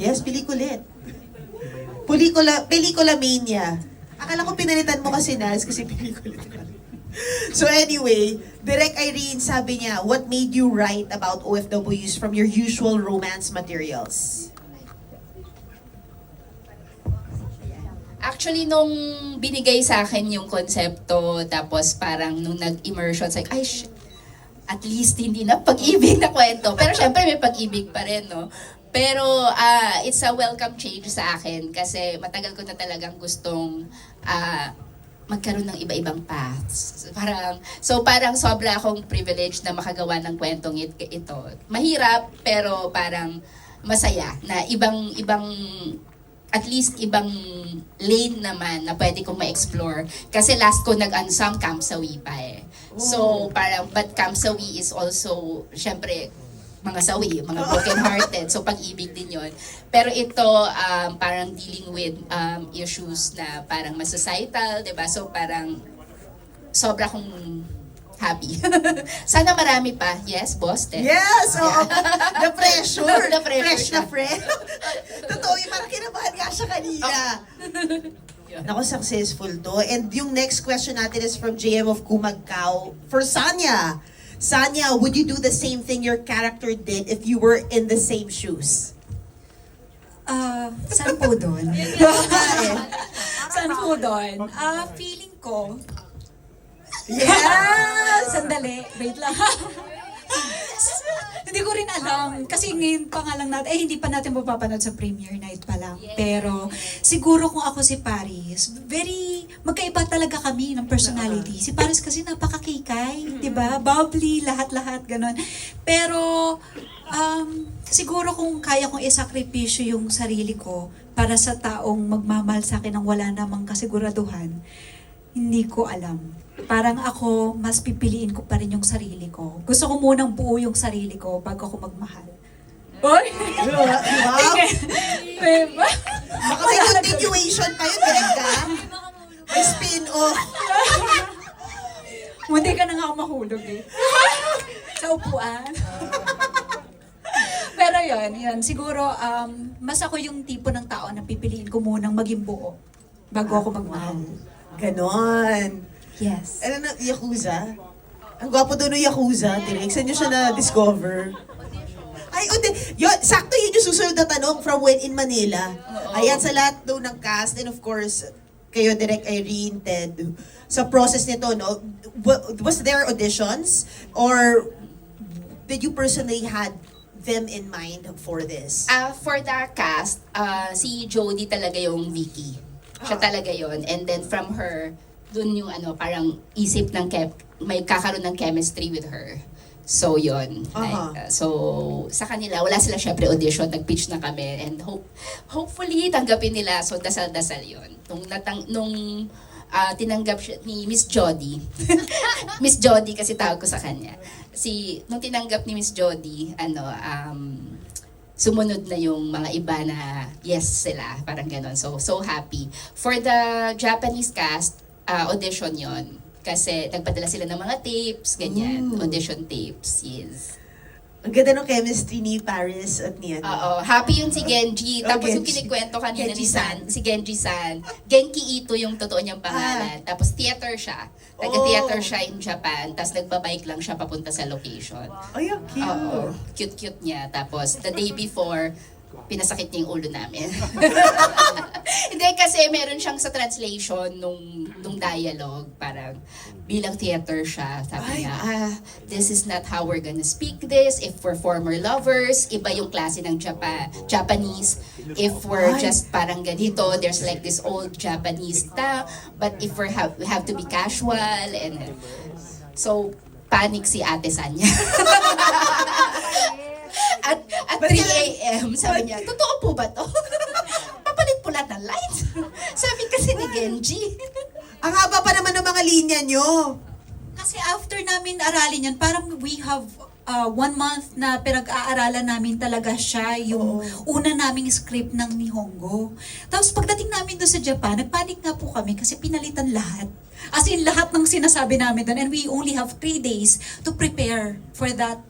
Yes, pelikulit. Pelikula mania. Akala ko pinalitan mo kasi Naz kasi pelikulit ka. So anyway, Direk Irene sabi niya, what made you write about OFWs from your usual romance materials? Actually, nung binigay sa akin yung konsepto, tapos parang nung nag-immersion, it's like, ay, at least hindi na pag-ibig na kwento. Pero syempre may pag-ibig pa rin, no? Pero it's a welcome change sa akin kasi matagal ko na talagang gustong magkaroon ng iba-ibang paths. Parang sobra akong privileged na makagawa ng kwentong ito. Mahirap, pero parang masaya na ibang at least ibang lane naman na pwede kong ma-explore. Kasi last ko nag-unsum Camp Sawi pa eh. So, parang, but Camp Sawi is also, syempre, mga sawi, mga broken-hearted. So, pag-ibig din yon. Pero ito, parang dealing with issues na parang mas-societal, diba? So, parang sobra kong happy. Sana marami pa. Yes, boss? Yes! Oo. The pressure. The pressure Fresh na siya. fresh. Totoo yung parang kinabahan nga siya kanina. Nako, successful to. And yung next question natin is from JM of Kumagkao. For Sanya. Sanya, would you do the same thing your character did if you were in the same shoes? Saan po doon? Saan po doon? Feeling ko, sandali, wait lang. Hindi ko rin alam. Kasi ngayon pa nga lang natin, hindi pa natin mapapanood sa premiere night pa lang. Pero siguro kung ako si Paris, magkaiba talaga kami ng personality. Si Paris kasi napakakikay, di ba? Bubbly, lahat-lahat, ganon. Pero siguro kung kaya kong isakripisyo yung sarili ko para sa taong magmamahal sa akin ng wala namang kasiguraduhan, hindi ko alam. Parang ako, mas pipiliin ko pa rin yung sarili ko. Gusto ko munang buo yung sarili ko bago ako magmahal. Oy! Wow! Diba? Baka may continuation pa yun, direct ka? May spin-off. Munti ka na nga ako mahulog eh. Sa upuan. Pero yun. Siguro, mas ako yung tipo ng tao na pipiliin ko munang maging buo bago ako magmahal. Ganon. Yes. Ano na, Yakuza? Ang gwapo doon ng Yakuza, direct. Saan nyo siya na-discover? Ay, yun, sakto yun yung susunod na tanong from when in Manila. Ayan, sa lahat daw ng cast, and of course, kayo, Direk Irene, Ted, sa process nito, no, was there auditions? Or did you personally had them in mind for this? For the cast, si Jodie talaga yung Vicky. Siya talaga yon. And then from her, dun yung parang isip ng may kakaroon ng chemistry with her. So, yun. So, sa kanila, wala sila syempre audition, nag-pitch na kami, and hopefully, tanggapin nila. So, dasal-dasal yun. Nung tinanggap siya ni Miss Jody, Miss Jody kasi tawag ko sa kanya. Nung tinanggap ni Miss Jody, sumunod na yung mga iba na yes sila, parang ganon. So happy. For the Japanese cast, audition yon. Kasi nagpadala sila ng mga tapes, ganyan. Audition tapes, yes. Ang ganda ng chemistry ni Paris at ni ano. Oo, happy yung si Genji. Tapos yung Genji. kinikwento kanina ni Genji-san. si Genji-san. Genki Ito yung totoo niyang pangalan. Tapos theater siya. Taga-theater siya in Japan. Tapos nagbabike lang siya papunta sa location. Ay, ang cute. Oo, cute-cute niya. Tapos the day before, pinasakit niya yung ulo namin. Hindi, kasi meron siyang sa translation nung dialogue, parang bilang theater siya, sabi niya, this is not how we're gonna speak this. If we're former lovers, iba yung klase ng Japanese. If we're just parang ganito, there's like this old Japanese but if we have to be casual, and so panic si Ate Sanya. At 3 a.m., sabi niya, totoo po ba to? Papalit po lahat ng lights. Sabi kasi ni Genji. Ang haba pa naman ng mga linya nyo. Kasi after namin aralin yan, parang we have 1 month na pinag-aaralan namin talaga siya, yung una naming script ng Nihongo. Tapos pagdating namin doon sa Japan, nagpanik nga po kami kasi pinalitan lahat. As in, lahat ng sinasabi namin doon. And we only have 3 days to prepare for that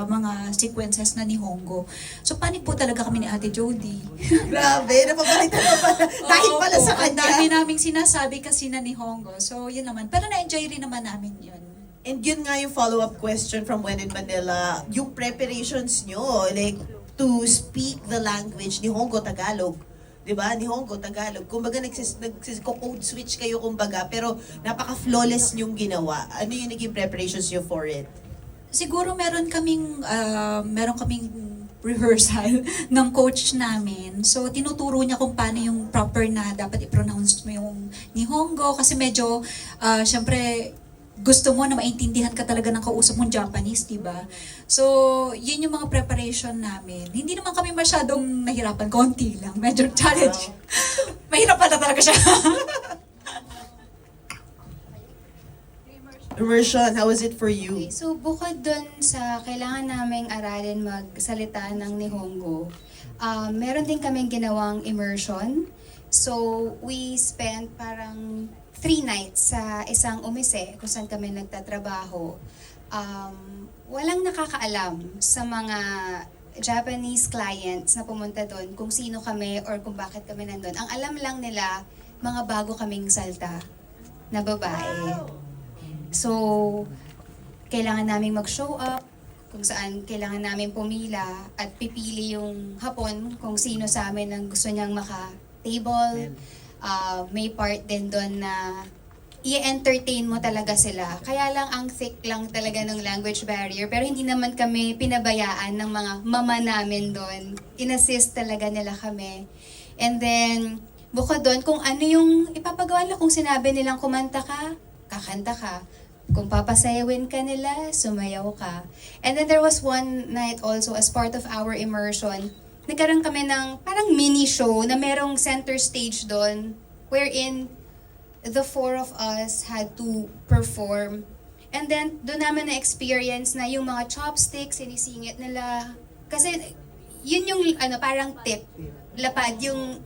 mga sequences na ni Hongo. So panic po talaga kami ni Ate Jody. Grabe, napapalitan mo pala. Dahil pala Opo, sa ang kanya. dami naming sinasabi kasi na ni Hongo. So yun naman. Pero na-enjoy rin naman namin yun. And yun nga yung follow-up question from When in Manila, yung preparations nyo, like, to speak the language ni Hongo Tagalog. 'Di ba? Ni Hongo Tagalog. Kumbaga code switch kayo kumbaga, pero napaka-flawless yung ginawa. Ano yung naging preparations nyo for it? Siguro meron kaming rehearsal ng coach namin. So, tinuturo niya kung paano yung proper na dapat i-pronounce mo yung Nihongo. Kasi medyo, syempre, gusto mo na maintindihan ka talaga ng kausap mong Japanese, di ba? So, yun yung mga preparation namin. Hindi naman kami masyadong nahirapan. Konti lang. Medyo challenge. Mahirap pala talaga siya. Immersion, how was it for you? Okay, so bukod dun sa kailangan naming aralin magsalita ng Nihongo, meron din kaming ginawang immersion. So we spent parang 3 nights sa isang umise kung saan kami nagtatrabaho. Walang nakakaalam sa mga Japanese clients na pumunta doon kung sino kami or kung bakit kami nandun. Ang alam lang nila, mga bago kaming salta na babae. So, kailangan naming mag-show up, kung saan kailangan namin pumila at pipili yung hapon kung sino sa amin ang gusto niyang maka-table. May part din doon na i-entertain mo talaga sila. Kaya lang ang thick lang talaga ng language barrier. Pero hindi naman kami pinabayaan ng mga mama namin doon. In-assist talaga nila kami. And then, bukod doon, kung ano yung ipapagawa nila, kung sinabi nilang kumanta ka, kakanta ka. Kung papasayawin ka nila, sumayaw ka. And then there was one night also as part of our immersion, nagkaroon kami ng parang mini show na merong center stage doon wherein the 4 of us had to perform. And then doon namin na-experience na yung mga chopsticks, sinisingit nila. Kasi yun yung parang tip, lapad yung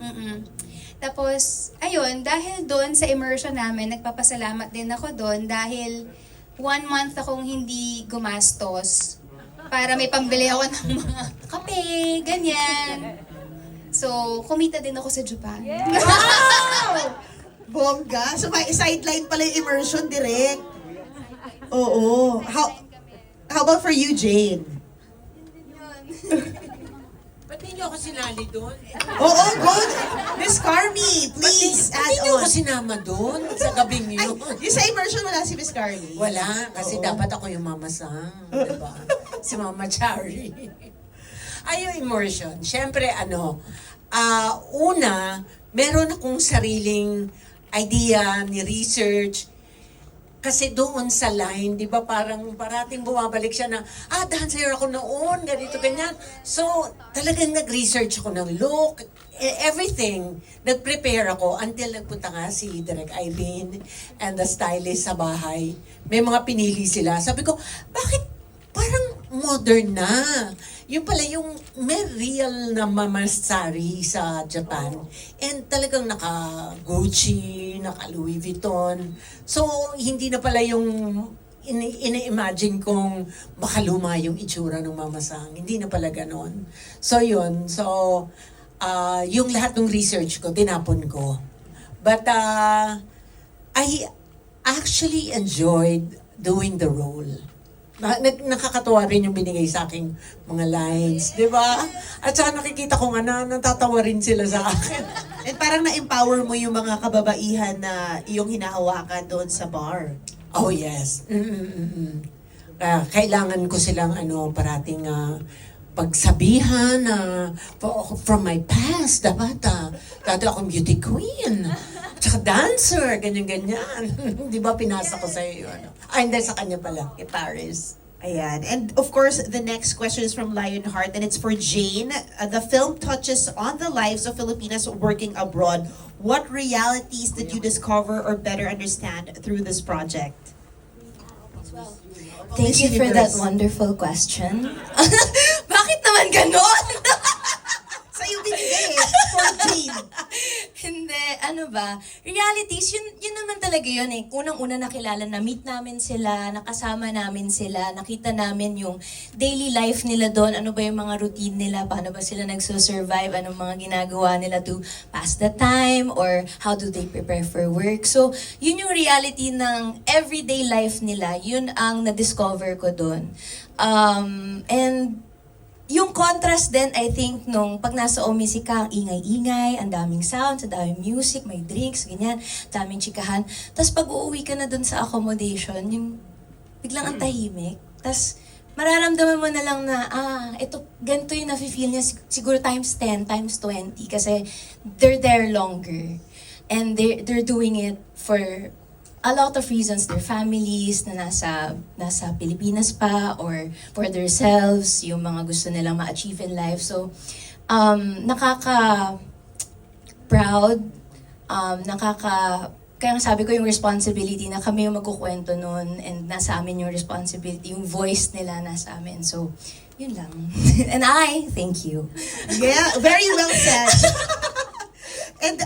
Tapos, ayun, dahil doon sa immersion namin, nagpapasalamat din ako doon dahil 1 month akong hindi gumastos para may pambili ako ng mga kape, ganyan. So, kumita din ako sa Japan. Wow! Bongga. So, may sideline pala yung immersion direct. Oo. How about for you, Jane? Ba't hindi niyo ako sinali doon? Oo, good. Miss Carmi, please Ba't add hindi niyo ako on. sinama doon sa gabing Ay, yun? yung sa immersion wala si Miss Carmi. Wala, kasi Oo. dapat ako yung Mama Sang, di ba? Si Mama Chari. Ay, yung immersion. Siyempre, una, meron akong sariling idea ni research. Kasi doon sa line, di ba parang parating bumabalik siya na, dancer ako noon, ganito, ganyan. So, talagang nag-research ako ng look, everything. Nag-prepare ako until nagpunta nga si Direk Irene and the stylist sa bahay. May mga pinili sila. Sabi ko, bakit parang modern na? Yung pala yung may real na mamasari sa Japan. And talagang naka-Gucci, naka-Louis Vuitton. So, hindi na pala yung ina-imagine kong makaluma yung itsura ng mamasang. Hindi na pala ganon. So, yun. So, yung lahat ng research ko, tinapon ko. But, I actually enjoyed doing the role. Nakakatawa rin yung binigay sa aking mga lines, di ba? At saka nakikita ko nga na natatawa rin sila sa akin. And parang na-empower mo yung mga kababaihan na iyong hinahawakan doon sa bar. Oh, yes. Kailangan ko silang parating pagsabihan from my past. Dati akong beauty queen. Tsaka dancer, ganyan-ganyan. Di ba pinasa ko sa iyo? Hindi, sa kanya pala, kay Paris. Ayan. And of course, the next question is from Lionheart and it's for Jane. The film touches on the lives of Filipinas working abroad. What realities did you discover or better understand through this project? Thank Miss you for that Universe. wonderful question. Bakit naman ganon? Sa'yo binigay for Jane. Hindi. ano ba, realities, yun naman talaga yun eh. Unang-una nakilala, na-meet namin sila, nakasama namin sila, nakita namin yung daily life nila doon, ano ba yung mga routine nila, paano ba sila nagsusurvive, anong mga ginagawa nila to pass the time, or how do they prepare for work. So, yun yung reality ng everyday life nila, yun ang na-discover ko doon. And yung contrast din, I think, nung pag nasa Omisi ka, ang ingay-ingay, ang daming sounds, ang daming music, may drinks, ganyan, daming chikahan. Tapos pag uuwi ka na dun sa accommodation, yung biglang ang tahimik. Tapos mararamdaman mo na lang na, ito, ganito yung nafe-feel niya, siguro times 10, times 20, kasi they're there longer. And they're doing it for a lot of reasons, their families na nasa Pilipinas pa, or for themselves, yung mga gusto nilang ma-achieve in life. So, nakaka-proud, kaya nga sabi ko yung responsibility na kami yung magkukwento nun, and nasa amin yung responsibility, yung voice nila nasa amin. So, yun lang. And I thank you. Yeah, very well said. And